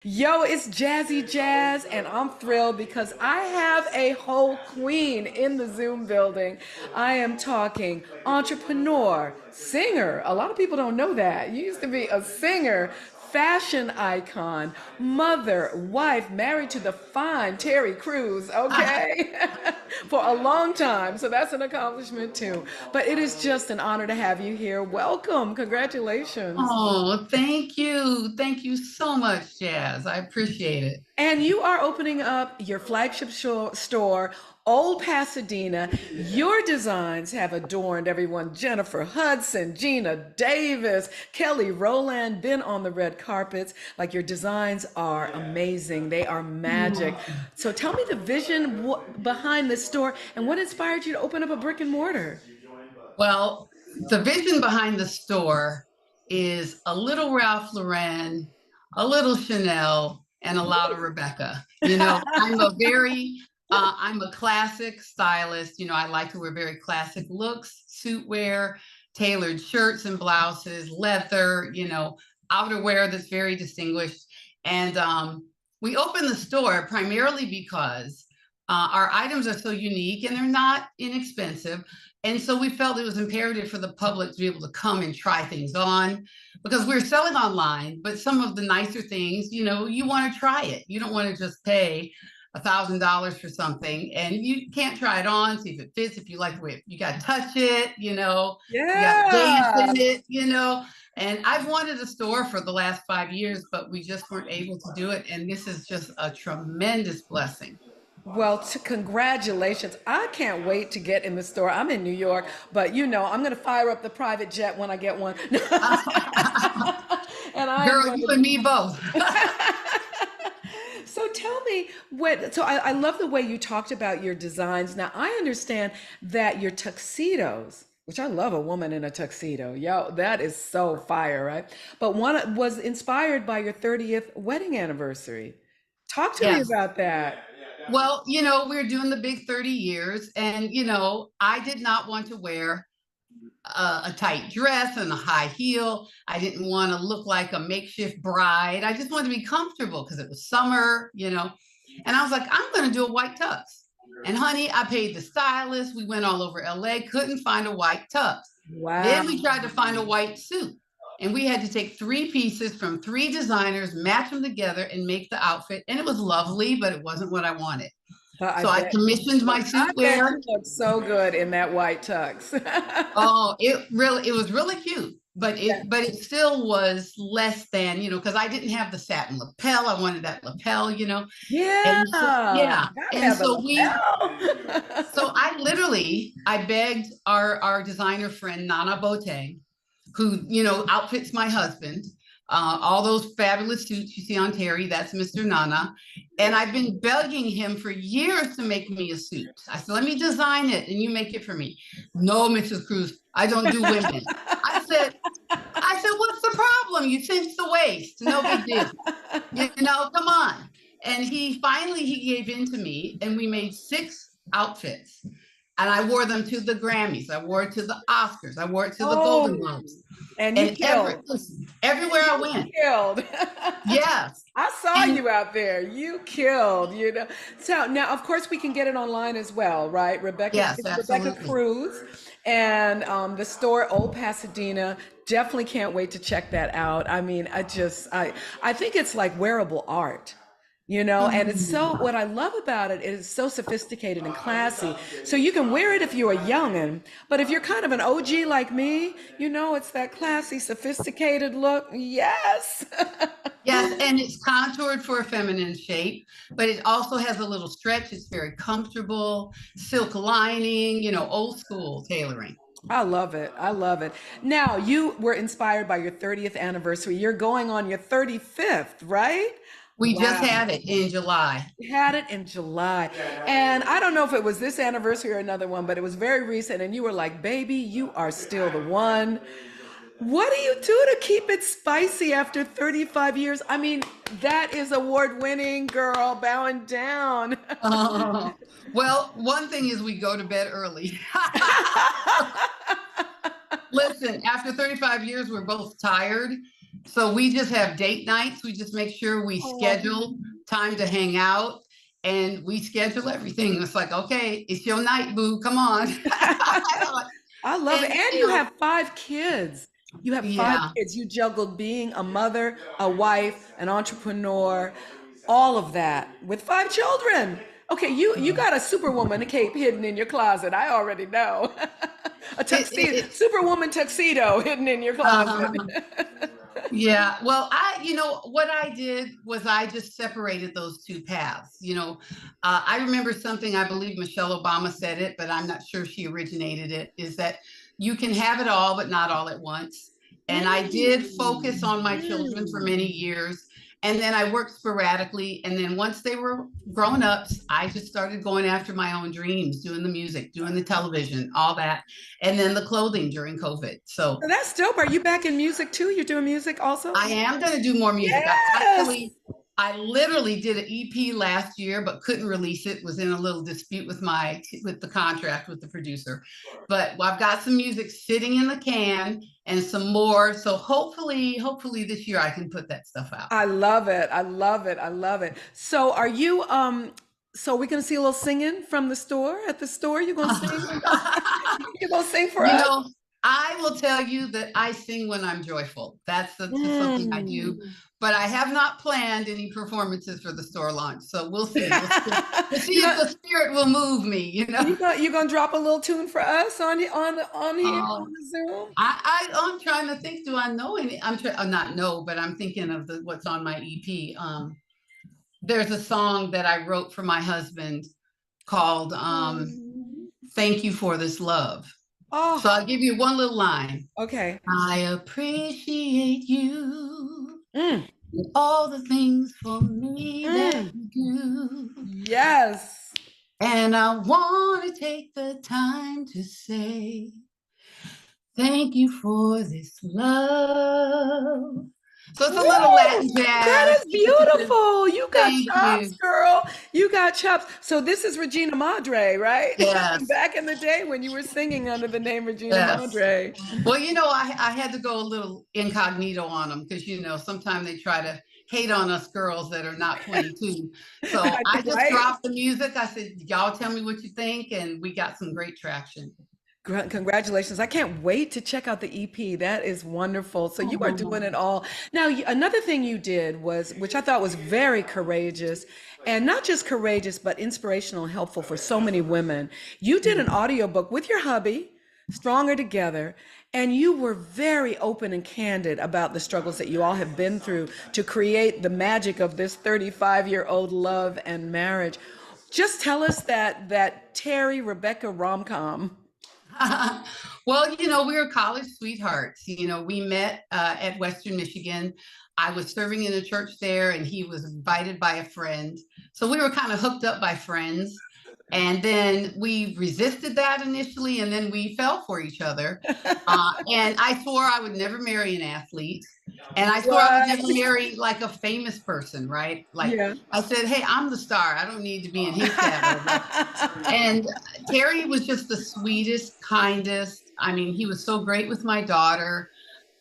Yo, it's Jazzy Jazz, and I'm thrilled because I have a whole queen in the Zoom building. I am talking entrepreneur, singer. A lot of people don't know that. You used to be a singer, fashion icon, mother, wife, married to the fine Terry Crews, okay? For a long time. So that's an accomplishment too. But it is just an honor to have you here. Welcome. Congratulations. Oh, thank you. Thank you so much, Jazz. I appreciate it. And you are opening up your flagship store, Old Pasadena. Your designs have adorned everyone. Jennifer Hudson, Gina Davis, Kelly Rowland, been on the red carpets. Like your designs are amazing. They are magic. So tell me the vision behind the store and what inspired you to open up a brick and mortar. Well, the vision behind the store is a little Ralph Lauren, a little Chanel, and a lot of Rebecca. I'm a classic stylist. I like to wear very classic looks, suit wear, tailored shirts and blouses, leather, outerwear that's very distinguished. And we opened the store primarily because our items are so unique and they're not inexpensive. And so we felt it was imperative for the public to be able to come and try things on because we're selling online, but some of the nicer things, you want to try it. You don't want to just pay $1,000 for something and you can't try it on, see if it fits, if you like the way you got to touch it, you got to dance Yeah. in it, And I've wanted a store for the last 5 years, but we just weren't able to do it. And this is just a tremendous blessing. Well, congratulations. I can't wait to get in the store. I'm in New York, but I'm going to fire up the private jet when I get one. And I am Girl, going you and me both. to. So tell me I love the way you talked about your designs. Now, I understand that your tuxedos, which I love a woman in a tuxedo. Yo, that is so fire, right? But one was inspired by your 30th wedding anniversary. Talk to me Yes. about that. Well, we're doing the big 30 years, and, I did not want to wear a tight dress and a high heel. I didn't want to look like a makeshift bride. I just wanted to be comfortable because it was summer. And I was like, I'm going to do a white tux. And honey, I paid the stylist. We went all over LA, couldn't find a white tux. Wow. Then we tried to find a white suit. And we had to take three pieces from three designers, match them together, and make the outfit. And it was lovely, but it wasn't what I wanted. I So I bet. commissioned my I suit bet wearer. you look so good in that white tux. Oh, it was really cute, but it still was less than, because I didn't have the satin lapel. I wanted that lapel. Yeah, And so, yeah. gotta And have a so lapel. I begged our designer friend, Nana Boateng, who, outfits my husband. All those fabulous suits you see on Terry, that's Mr. Nana. And I've been begging him for years to make me a suit. I said, let me design it and you make it for me. No, Mrs. Cruz, I don't do women. I said, what's the problem? You cinch the waist. No big deal. Come on. And he gave in to me and we made 6 outfits. And I wore them to the Grammys. I wore it to the Oscars. I wore it to the Golden Oh, Globes. and you And killed. everywhere I You went. killed. Yes. I saw And you out there. You killed. So now, of course, we can get it online as well, right? Rebecca, yes, it's Rebecca absolutely. Cruz, and the store Old Pasadena. Definitely can't wait to check that out. I mean, I think it's like wearable art. And it's so, Mhm. what I love about it is so sophisticated and classy. So you can wear it if you're a youngin', but if you're kind of an OG like me, it's that classy, sophisticated look. Yes. Yes, and it's contoured for a feminine shape, but it also has a little stretch. It's very comfortable, silk lining, old school tailoring. I love it. I love it. Now, you were inspired by your 30th anniversary. You're going on your 35th, right? We just Wow. had it in July. You had it in July. And I don't know if it was this anniversary or another one, but it was very recent. And you were like, baby, you are still the one. What do you do to keep it spicy after 35 years? I mean, that is award winning, girl, bowing down. Uh, well, one thing is we go to bed early. Listen, after 35 years, we're both tired. So we just have date nights. We just make sure we Oh, schedule time to hang out, and we schedule everything. It's like, okay, it's your night, boo. Come on. I love it. And And you you know, have 5 kids. You have five yeah. kids. You juggled being a mother, a wife, an entrepreneur, all of that with 5 children. Okay, you got a superwoman cape hidden in your closet. I already know. A tuxedo, It superwoman uh, tuxedo hidden in your closet. uh, Yeah, well, what I did was I just separated those two paths. I remember something, I believe Michelle Obama said it, but I'm not sure she originated it, is that you can have it all, but not all at once. And I did focus Mm, on my children for mm. many years. And then I worked sporadically. And then once they were grown ups, I just started going after my own dreams, doing the music, doing the television, all that. And then the clothing during COVID. So So that's dope. Are you back in music too? You're doing music also? I am going to do more music. Yes. I literally did an EP last year, but couldn't release it. Was in a little dispute with the contract with the producer. But I've got some music sitting in the can and some more. So hopefully this year I can put that stuff out. I love it. I love it. I love it. So are you so we're gonna see a little singing from the store at the store? You gonna sing? You gonna sing for You us? know, I will tell you that I sing when I'm joyful. That's something I Mm. do. But I have not planned any performances for the store launch. So we'll see. We'll see You if gonna the spirit will move me. you gonna drop a little tune for us on here on Um, the Zoom? I'm trying to think, do I know any? I'm not know, but I'm thinking of what's on my EP. There's a song that I wrote for my husband called Thank You for This Love. So Oh, I'll give you one little line. okay. I appreciate you, Mm, all the things for me that mm. you do. Yes. And I want to take the time to say thank you for this love. So it's a little Woo! Latin That jazz. is beautiful. You got Thank chops, you. girl. You got chops. So this is Regina Madre, right? Yes, Back in the day when you were singing under the name Regina yes. Madre. Well, I had to go a little incognito on them because, sometimes they try to hate on us girls that are not 22. So I just Right? dropped the music. I said, y'all tell me what you think. And we got some great traction. Congratulations. I can't wait to check out the EP. That is wonderful. So you are doing Oh. it all. Now, another thing you did was, which I thought was very courageous, and not just courageous, but inspirational and helpful for so many women. You did an audiobook with your hubby, Stronger Together, and you were very open and candid about the struggles that you all have been through to create the magic of this 35-year-old love and marriage. Just tell us that Terry Rebecca rom-com. Well, we were college sweethearts. We met at Western Michigan. I was serving in a church there, and he was invited by a friend. So we were kind of hooked up by friends. And then we resisted that initially, and then we fell for each other. And I swore I would never marry an athlete. And I swore I would What? never marry like a famous person, right? Like Yeah. I said, hey, I'm the star. I don't need to be in his shadow. And Terry was just the sweetest, kindest. I mean, he was so great with my daughter.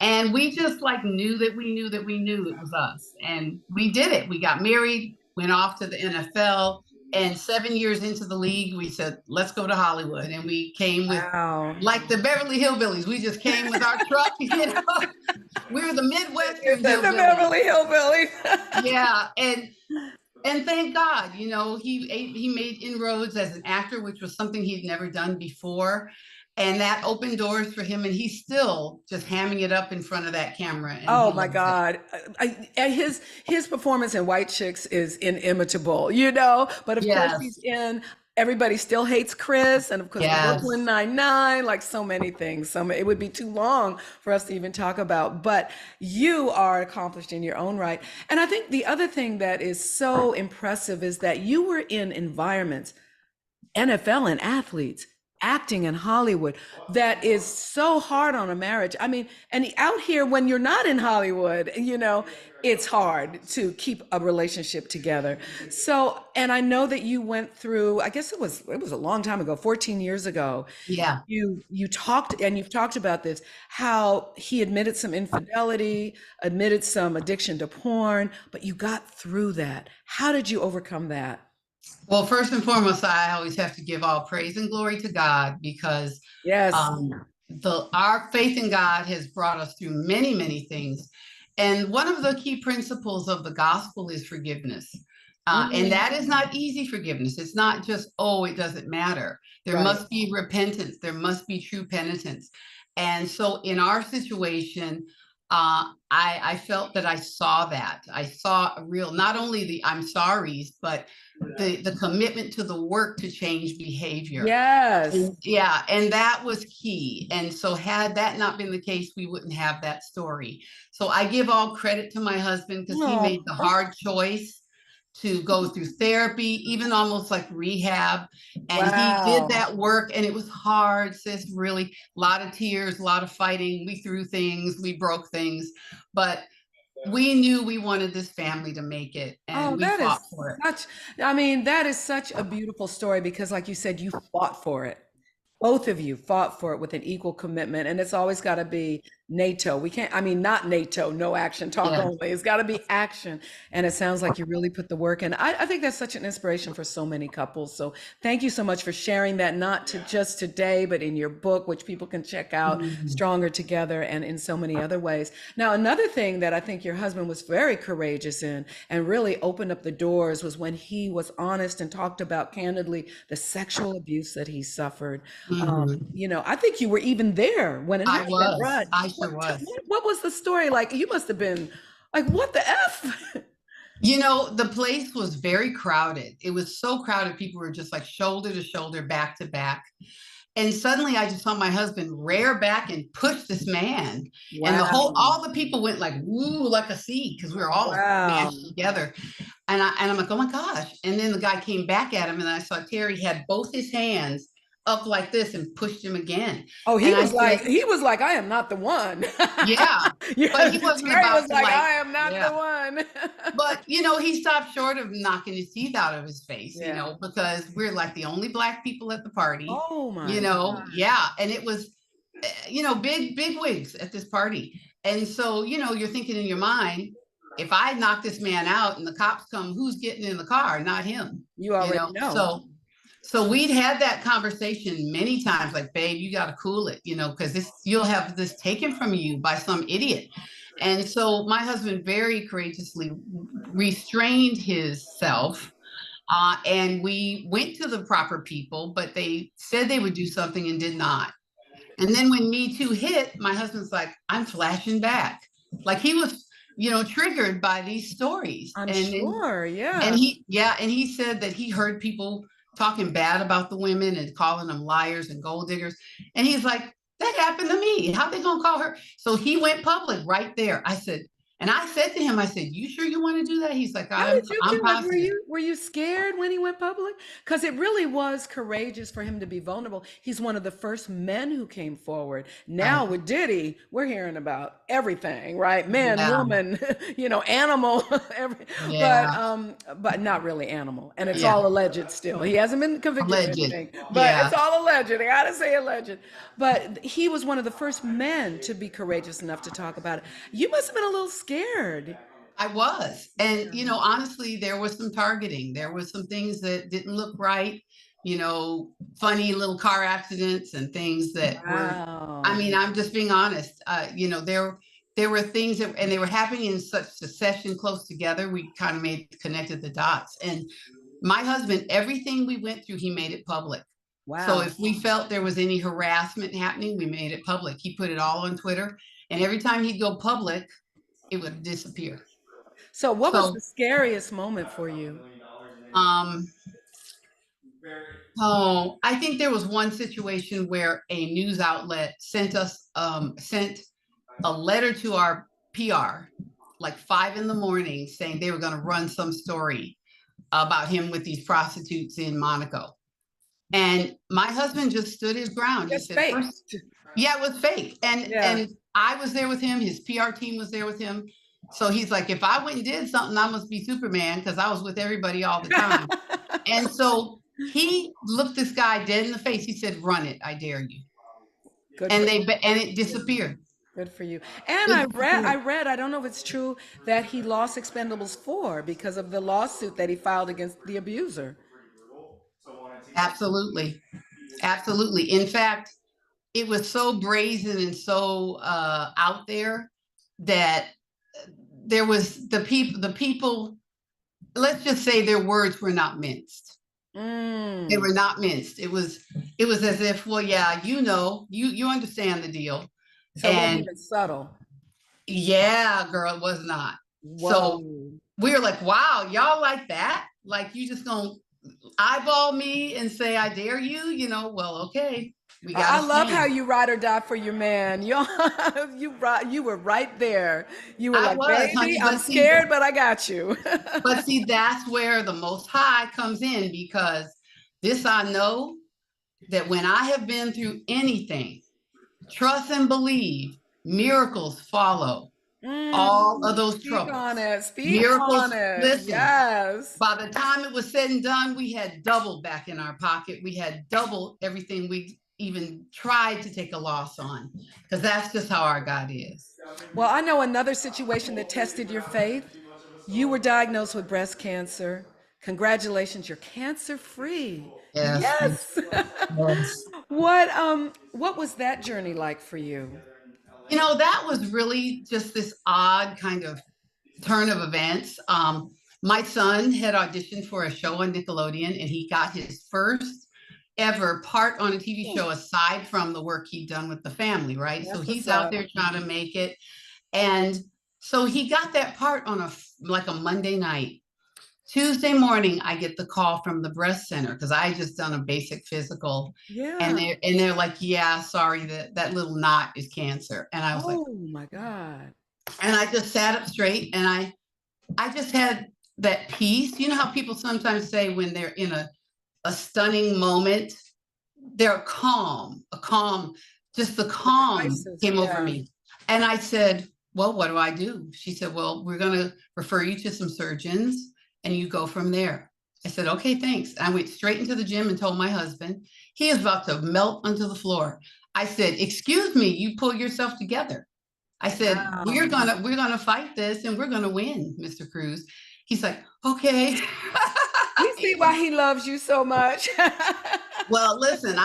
And we just like knew it was us. And we did it. We got married, went off to the NFL. And 7 years into the league, we said, let's go to Hollywood. And we came with Wow. like the Beverly Hillbillies. We just came with our truck. We were the Midwestern The Hillbillies. Beverly Hillbillies. Yeah. And thank God, he made inroads as an actor, which was something he'd never done before. And that opened doors for him. And he's still just hamming it up in front of that camera. And Oh he my loves it. God. His performance in White Chicks is inimitable, but of course Yes. he's in Everybody Still Hates Chris, and of course Yes. Brooklyn Nine-Nine, like so many things. It would be too long for us to even talk about, but you are accomplished in your own right. And I think the other thing that is so impressive is that you were in environments, NFL and athletes, acting in Hollywood that is so hard on a marriage. I mean, and out here when you're not in Hollywood, it's hard to keep a relationship together. So, and I know that you went through, I guess it was a long time ago, 14 years ago. Yeah. You talked, and you've talked about this, how he admitted some infidelity, admitted some addiction to porn, but you got through that. How did you overcome that? Well, first and foremost, I always have to give all praise and glory to God because Yes. um, the our faith in God has brought us through many, many things. And one of the key principles of the gospel is forgiveness. And Mm, that is not easy forgiveness. It's not just, oh, it doesn't matter. There right. must be repentance. There must be true penitence. And so in our situation, I felt that I saw that. I saw a real, not only the I'm sorry's, but the commitment to the work to change behavior. Yes. Yeah, and that was key. And so, had that not been the case, we wouldn't have that story. So, I give all credit to my husband because he made the Oh, hard choice to go through therapy, even almost like rehab. And he did wow. that work, and it was hard, sis, really. A lot of tears, a lot of fighting. We threw things, we broke things, but we knew we wanted this family to make it, and Oh, we that fought is for it. such, I mean, that is such a beautiful story because, like you said, you fought for it. Both of you fought for it with an equal commitment, and it's always got to be NATO. We can't, I mean, not NATO, no action, talk Yeah. only. It's got to be action. And it sounds like you really put the work in. I think that's such an inspiration for so many couples. So thank you so much for sharing that, not to just today, but in your book, which people can check out, Mhm. Stronger Together, and in so many other ways. Now, another thing that I think your husband was very courageous in and really opened up the doors was when he was honest and talked about candidly the sexual abuse that he suffered. Mhm. I think you were even there when it I happened, was. right? I What, sure was. what was the story like? You must have been like, what the F? The place was very crowded. It was so crowded. People were just like shoulder to shoulder, back to back. And suddenly I just saw my husband rear back and push this man. And Wow. all the people went like, woo, like a sea, because we were all Wow. mashed together. And I'm like, oh my gosh. And then the guy came back at him, and I saw Terry had both his hands up like this and pushed him again. Oh, And I said, he was like, I am not the one. yeah, but he Yes, wasn't Terry about was to like, like, I am not the yeah. one. But he stopped short of knocking his teeth out of his face, Yeah. because we're like the only black people at the party, Oh my God. yeah. And it was, big wigs at this party. And so, you're thinking in your mind, if I knock this man out and the cops come, who's getting in the car? Not him, You already know. so we'd had that conversation many times, like, babe, you got to cool it, because you'll have this taken from you by some idiot. And so my husband very courageously restrained himself. And we went to the proper people, but they said they would do something and did not. And then when Me Too hit, my husband's like, I'm flashing back. Like he was, triggered by these stories. I'm And sure. and Yeah. he said that he heard people talking bad about the women and calling them liars and gold diggers. And he's like, that happened to me. How they gonna call her? So he went public right there. I said to him, I said, you sure you want to do that? He's like, How I'm did you I'm feel? Like, positive. were you scared when he went public? Because it really was courageous for him to be vulnerable. He's one of the first men who came forward. Now Right. with Diddy, we're hearing about everything, right? Man, Yeah. woman, animal, Yeah. but not really animal. And it's Yeah. all alleged still. He hasn't been convicted of Alleged. anything, but Yeah. it's all alleged. I gotta say alleged. But he was one of the first men to be courageous enough to talk about it. You must have been a little scared. I was. And, honestly, there was some targeting. There was some things that didn't look right, funny little car accidents and things that were, I Wow. mean, I'm just being honest. There were things and they were happening in such succession close together. We kind of connected the dots. And my husband, everything we went through, he made it public. So Wow. if we felt there was any harassment happening, we made it public. He put it all on Twitter. And every time he'd go public, it would disappear. So, what was So the scariest moment for you? Um, oh, I think there was one situation where a news outlet sent a letter to our PR like 5 in the morning saying they were going to run some story about him with these prostitutes in Monaco. And my husband just stood his ground. He Just said, fake. first, yeah, it was fake. Yeah. And I was there with him. His PR team was there with him. So he's like, if I went and did something, I must be Superman because I was with everybody all the time. And so he looked this guy dead in the face. He said, run it. I dare you. Good for And you. it disappeared. Good for you. And It I disappeared. read, I don't know if it's true that he lost Expendables 4 because of the lawsuit that he filed against the abuser. Absolutely. Absolutely. In fact, it was so brazen and so out there that there was the people, let's just say their words were not minced. They Mm. were not minced. It was as if, well, yeah, you understand the deal. So it wasn't And even subtle. yeah, girl, it was not. So Whoa. we were like, wow, y'all like that? Like you just gonna eyeball me and say I dare you? Well, okay, we I gotta love how stand. you ride or die for your man. You were right there. You were I like, was, baby, honey, I'm scared, but I got you. but see, that's where the Most High comes in because this I know that when I have been through anything, trust and believe, miracles follow all of those Speak on troubles. it. Speak on Miracles, it. listen, Yes. by the time it was said and done, we had double back in our pocket. We had double everything we even tried to take a loss on because that's just how our God is. Well, I know another situation that tested your faith. You were diagnosed with breast cancer. Congratulations, you're cancer free. Yes. Yes. Yes. What was that journey like for you? That was really just this odd kind of turn of events. My son had auditioned for a show on Nickelodeon and he got his first ever part on a TV show aside from the work he'd done with the family, right? So That's what's he's out up. there trying to make it. And so he got that part on a Monday night. Tuesday morning, I get the call from the breast center because I had just done a basic physical, and Yeah. they're like, "Yeah, sorry, that little knot is cancer." And I was like, Oh my God. and I just sat up straight, and I just had that peace. You know how people sometimes say when they're in a stunning moment, they're calm, just the The calm crisis. came over Yeah. me. And I said, well, what do I do? She said, well, we're going to refer you to some surgeons and you go from there. I said, okay, thanks. I went straight into the gym and told my husband. He is about to melt onto the floor. I said, excuse me, you pull yourself together. I said, Wow. we're gonna fight this and we're gonna win, Mr. Cruz. He's like, okay. We see why he loves you so much. Well, listen,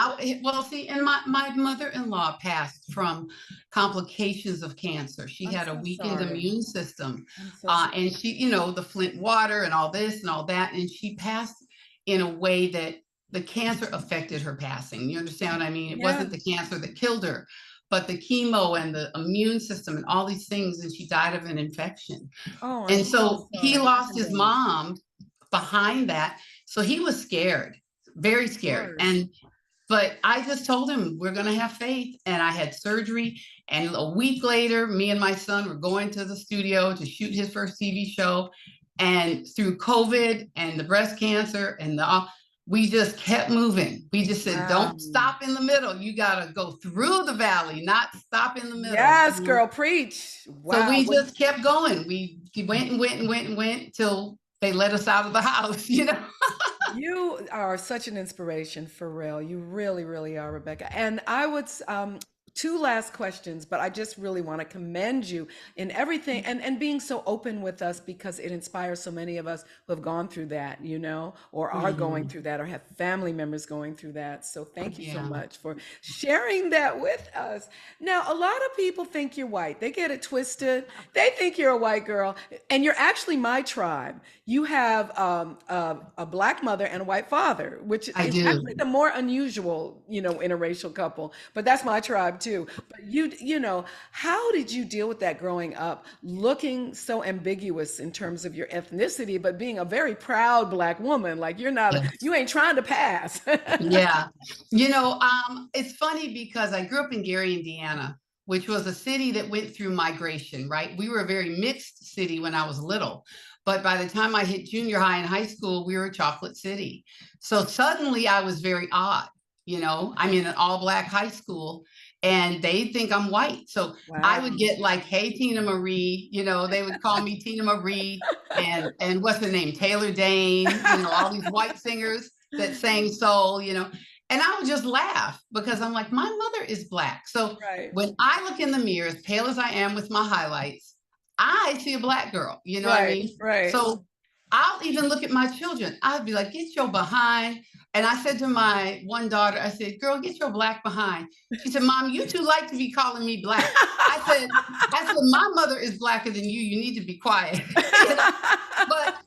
see, and my mother-in-law passed from complications of cancer. She I'm had a so weakened sorry. immune system, I'm so sorry. and she, the Flint water and all this and all that, and she passed in a way that the cancer affected her passing. You understand what I mean? It Yeah. wasn't the cancer that killed her, but the chemo and the immune system and all these things, and she died of an infection. Oh, I'm And so so he sorry. My lost his condolences. mom behind that. So he was scared, very Of scared. course. But I just told him we're going to have faith. And I had surgery. And a week later, me and my son were going to the studio to shoot his first TV show. And through COVID and the breast cancer and we just kept moving. We just said, Wow. don't stop in the middle. You got to go through the valley, not stop in the middle. Yes, girl, preach. So Wow. we just kept going. We went and went and went and went till they let us out of the house. You are such an inspiration for real. You really, really are, Rebecca. And I would, two last questions, but I just really want to commend you in everything and being so open with us because it inspires so many of us who have gone through that, or are going Mhm. through that or have family members going through that. So thank you so Yeah. much for sharing that with us. Now, a lot of people think you're white. They get it twisted. They think you're a white girl, and you're actually my tribe. You have a black mother and a white father, which I is actually do. the more unusual, interracial couple. But that's my tribe too. But how did you deal with that growing up, looking so ambiguous in terms of your ethnicity, but being a very proud black woman? Like Yes. you ain't trying to pass. Yeah. It's funny because I grew up in Gary, Indiana, which was a city that went through migration, right? We were a very mixed city when I was little, But by the time I hit junior high and high school, we were Chocolate City. So suddenly I was very odd. I'm in an all black high school and they think I'm white. So I Wow. would get like, hey, Tina Marie, they would call me Tina Marie and what's the name? Taylor Dane, all these white singers that sang soul. And I would just laugh because I'm like, my mother is black. So Right. when I look in the mirror, as pale as I am with my highlights, I see a black girl. You know what I Right. mean? Right. So I'll even look at my children. I'd be like, get your behind. And I said to my one daughter, I said, girl, get your black behind. She said, Mom, you too like to be calling me black. I said, my mother is blacker than you. You need to be quiet. But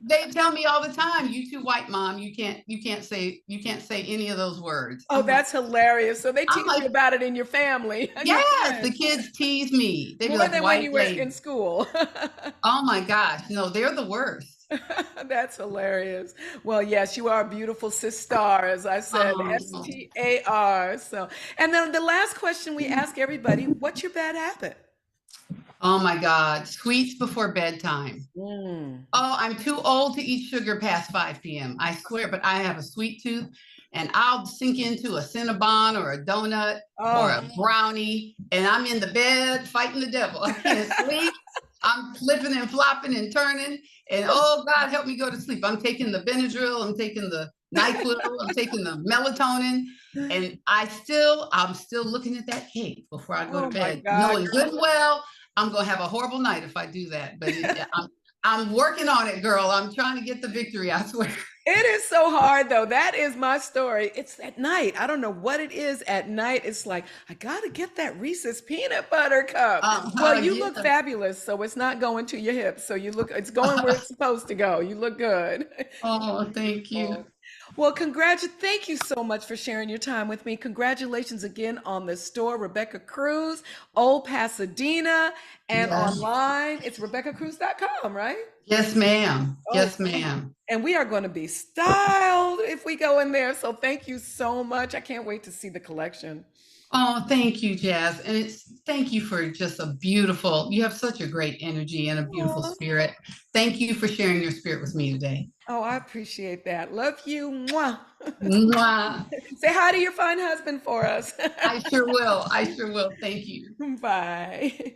they tell me all the time, you too white, Mom. You can't say any of those words. Oh, that's hilarious. So they I'm teach you like, about it in your family and your yes, the friends kids tease me. They'd be more like, than when white you were in lady. school. Oh my gosh. No, they're the worst. That's hilarious. Well, yes, you are a beautiful sister, as I said, Oh, STAR. So, and then the last question we ask everybody, what's your bad habit? oh my God. Sweets before bedtime. Mm. Oh, I'm too old to eat sugar past 5 p.m. I swear, but I have a sweet tooth and I'll sink into a Cinnabon or a donut or Oh. a brownie and I'm in the bed fighting the devil. I can't sleep. I'm flipping and flopping and turning. And oh God, help me go to sleep. I'm taking the Benadryl, I'm taking the NyQuil, I'm taking the melatonin. And I'm still looking at that cake before I go to Oh my bed, God. knowing good and well I'm gonna have a horrible night if I do that. But I'm working on it, girl. I'm trying to get the victory, I swear. It is so hard though. That is my story. It's at night. I don't know what it is at night. It's like, I gotta get that Reese's peanut butter cup. Well, you look Yeah. fabulous, so it's not going to your hips. So it's going where it's supposed to go. You look good. Oh, thank you. Oh. Well, thank you so much for sharing your time with me. Congratulations again on the store, Rebecca Cruz, Old Pasadena, and Yes. online. It's RebeccaCruz.com, right? Yes, ma'am. Oh, Yes, ma'am. and we are going to be styled if we go in there. So thank you so much. I can't wait to see the collection. Oh, thank you, Jazz. And thank you for just you have such a great energy and a beautiful Aw. spirit. Thank you for sharing your spirit with me today. Oh, I appreciate that. Love you. Mwah. Mwah. Say hi to your fine husband for us. I sure will. I sure will. Thank you. Bye.